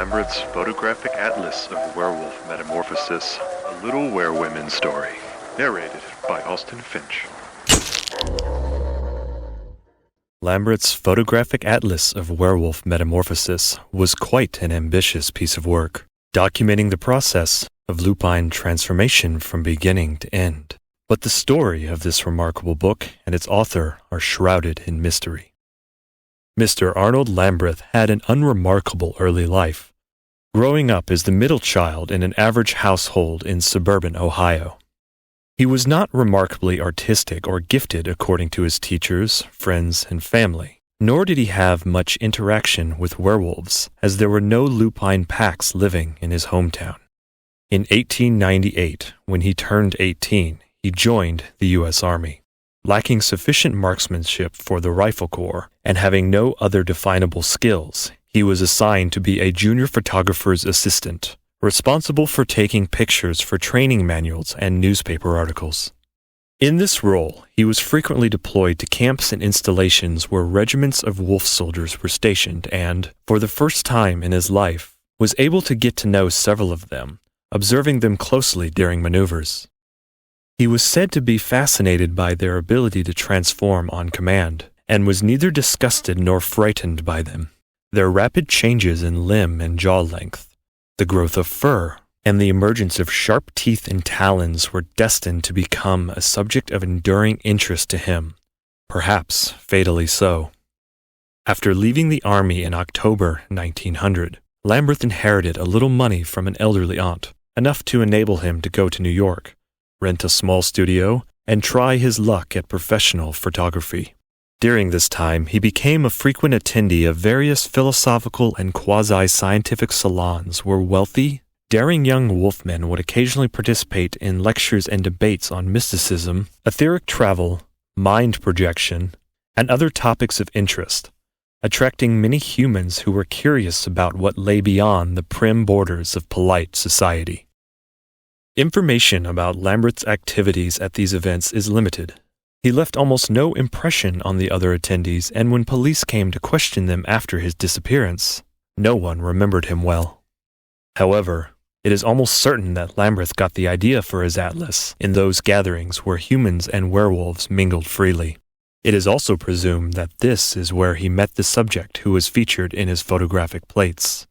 Lambreth's Photographic Atlas of Werewolf Metamorphosis, a little werewomen story. Narrated by Austin Finch. Lambreth's Photographic Atlas of Werewolf Metamorphosis was quite an ambitious piece of work, documenting the process of lupine transformation from beginning to end. But the story of this remarkable book and its author are shrouded in mystery. Mr. Arnold Lambreth had an unremarkable early life, growing up as the middle child in an average household in suburban Ohio. He was not remarkably artistic or gifted according to his teachers, friends, and family, nor did he have much interaction with werewolves, as there were no lupine packs living in his hometown. In 1898, when he turned 18, he joined the U.S. Army. Lacking sufficient marksmanship for the rifle corps and having no other definable skills, he was assigned to be a junior photographer's assistant, responsible for taking pictures for training manuals and newspaper articles. In this role, he was frequently deployed to camps and installations where regiments of wolf soldiers were stationed and, for the first time in his life, was able to get to know several of them, observing them closely during maneuvers. He was said to be fascinated by their ability to transform on command, and was neither disgusted nor frightened by them. Their rapid changes in limb and jaw length, the growth of fur, and the emergence of sharp teeth and talons were destined to become a subject of enduring interest to him, perhaps fatally so. After leaving the army in October 1900, Lambreth inherited a little money from an elderly aunt, enough to enable him to go to New York, rent a small studio, and try his luck at professional photography. During this time, he became a frequent attendee of various philosophical and quasi-scientific salons where wealthy, daring young wolfmen would occasionally participate in lectures and debates on mysticism, etheric travel, mind projection, and other topics of interest, attracting many humans who were curious about what lay beyond the prim borders of polite society. Information about Lambreth's activities at these events is limited. He left almost no impression on the other attendees, and when police came to question them after his disappearance, no one remembered him well. However, it is almost certain that Lambreth got the idea for his atlas in those gatherings where humans and werewolves mingled freely. It is also presumed that this is where he met the subject who was featured in his photographic plates.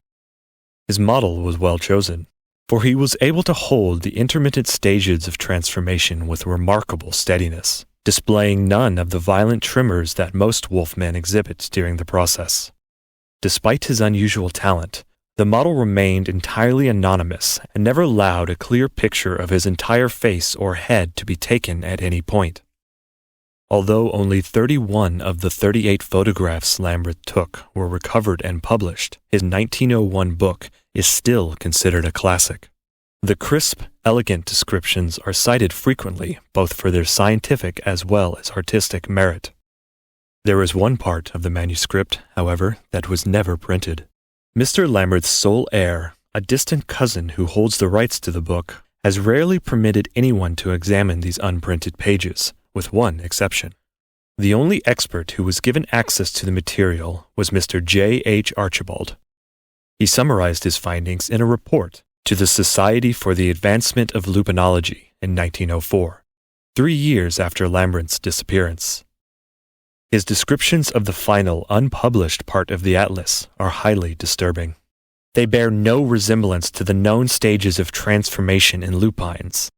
His model was well chosen, for he was able to hold the intermittent stages of transformation with remarkable steadiness, displaying none of the violent tremors that most wolfmen exhibit during the process. Despite his unusual talent, the model remained entirely anonymous and never allowed a clear picture of his entire face or head to be taken at any point. Although only 31 of the 38 photographs Lambreth took were recovered and published, his 1901 book is still considered a classic. The crisp, elegant descriptions are cited frequently, both for their scientific as well as artistic merit. There is one part of the manuscript, however, that was never printed. Mr. Lambreth's sole heir, a distant cousin who holds the rights to the book, has rarely permitted anyone to examine these unprinted pages, with one exception. The only expert who was given access to the material was Mr. J. H. Archibald. He summarized his findings in a report to the Society for the Advancement of Lupinology in 1904, 3 years after Lambreth's disappearance. His descriptions of the final, unpublished part of the atlas are highly disturbing. They bear no resemblance to the known stages of transformation in lupines.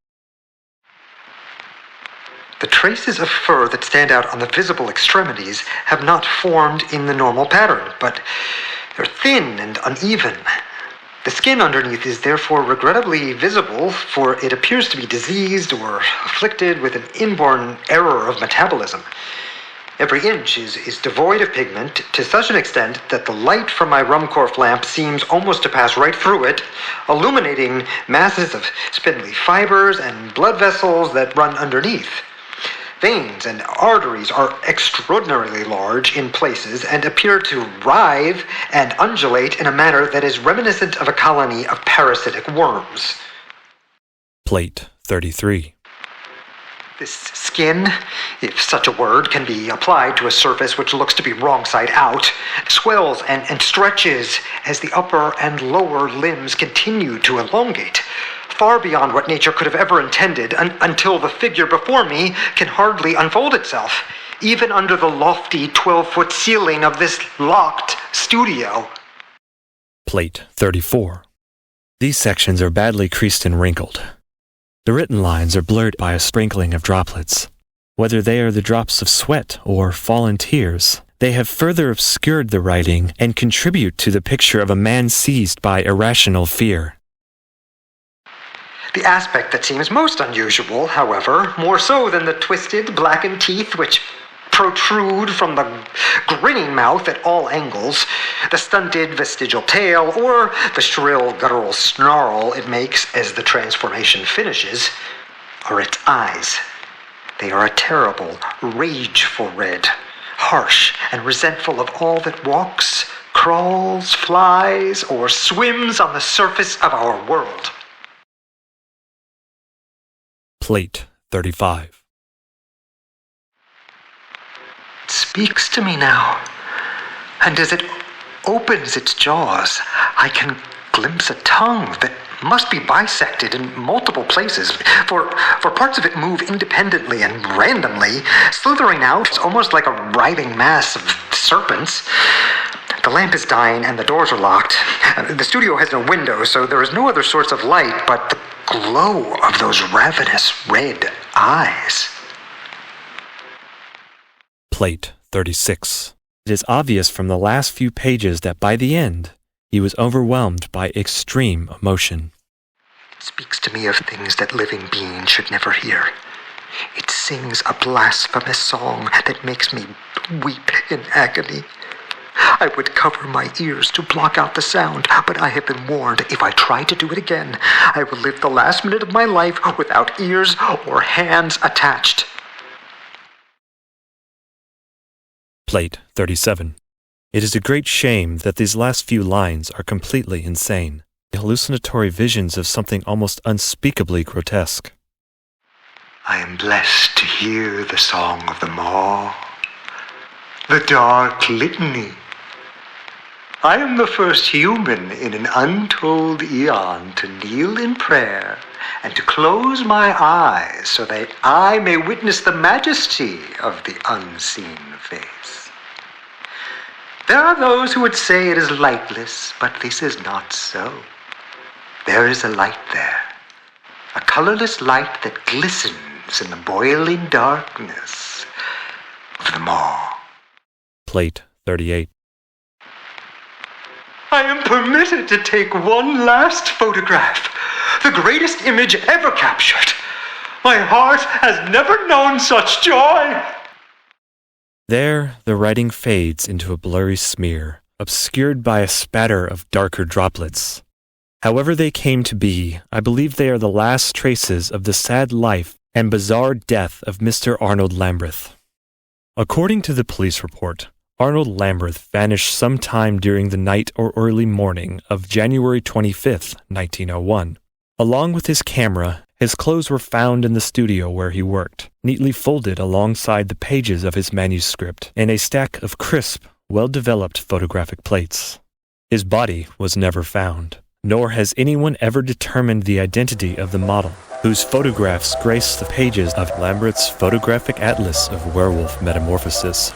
The traces of fur that stand out on the visible extremities have not formed in the normal pattern, but they're thin and uneven. The skin underneath is therefore regrettably visible, for it appears to be diseased or afflicted with an inborn error of metabolism. Every inch is devoid of pigment to such an extent that the light from my Rumkorff lamp seems almost to pass right through it, illuminating masses of spindly fibers and blood vessels that run underneath. Veins and arteries are extraordinarily large in places and appear to writhe and undulate in a manner that is reminiscent of a colony of parasitic worms. Plate 33. This skin, if such a word can be applied to a surface which looks to be wrong side out, swells and stretches as the upper and lower limbs continue to elongate, far beyond what nature could have ever intended, until the figure before me can hardly unfold itself, even under the lofty 12-foot ceiling of this locked studio. Plate 34. These sections are badly creased and wrinkled. The written lines are blurred by a sprinkling of droplets. Whether they are the drops of sweat or fallen tears, they have further obscured the writing and contribute to the picture of a man seized by irrational fear. The aspect that seems most unusual, however, more so than the twisted, blackened teeth which protrude from the grinning mouth at all angles, the stunted vestigial tail, or the shrill guttural snarl it makes as the transformation finishes, are its eyes. They are a terrible, rageful red, harsh and resentful of all that walks, crawls, flies, or swims on the surface of our world. Plate 35. Speaks to me now, and as it opens its jaws, I can glimpse a tongue that must be bisected in multiple places, for parts of it move independently and randomly, slithering out almost like a writhing mass of serpents. The lamp is dying and the doors are locked. The studio has no window, so there is no other source of light but the glow of those ravenous red eyes. Plate 36. It is obvious from the last few pages that by the end, he was overwhelmed by extreme emotion. It speaks to me of things that living beings should never hear. It sings a blasphemous song that makes me weep in agony. I would cover my ears to block out the sound, but I have been warned if I try to do it again, I will live the last minute of my life without ears or hands attached. Plate 37. It is a great shame that these last few lines are completely insane, hallucinatory visions of something almost unspeakably grotesque. I am blessed to hear the song of the maw, the dark litany. I am the first human in an untold eon to kneel in prayer and to close my eyes so that I may witness the majesty of the unseen face. There are those who would say it is lightless, but this is not so. There is a light there, a colorless light that glistens in the boiling darkness of the maw. Plate 38. I am permitted to take one last photograph, the greatest image ever captured. My heart has never known such joy. There, the writing fades into a blurry smear, obscured by a spatter of darker droplets. However they came to be, I believe they are the last traces of the sad life and bizarre death of Mr. Arnold Lambreth. According to the police report, Arnold Lambreth vanished sometime during the night or early morning of January 25, 1901. Along with his camera, his clothes were found in the studio where he worked, neatly folded alongside the pages of his manuscript in a stack of crisp, well-developed photographic plates. His body was never found, nor has anyone ever determined the identity of the model, whose photographs grace the pages of Lambreth's Photographic Atlas of Werwolf Metamorphosis.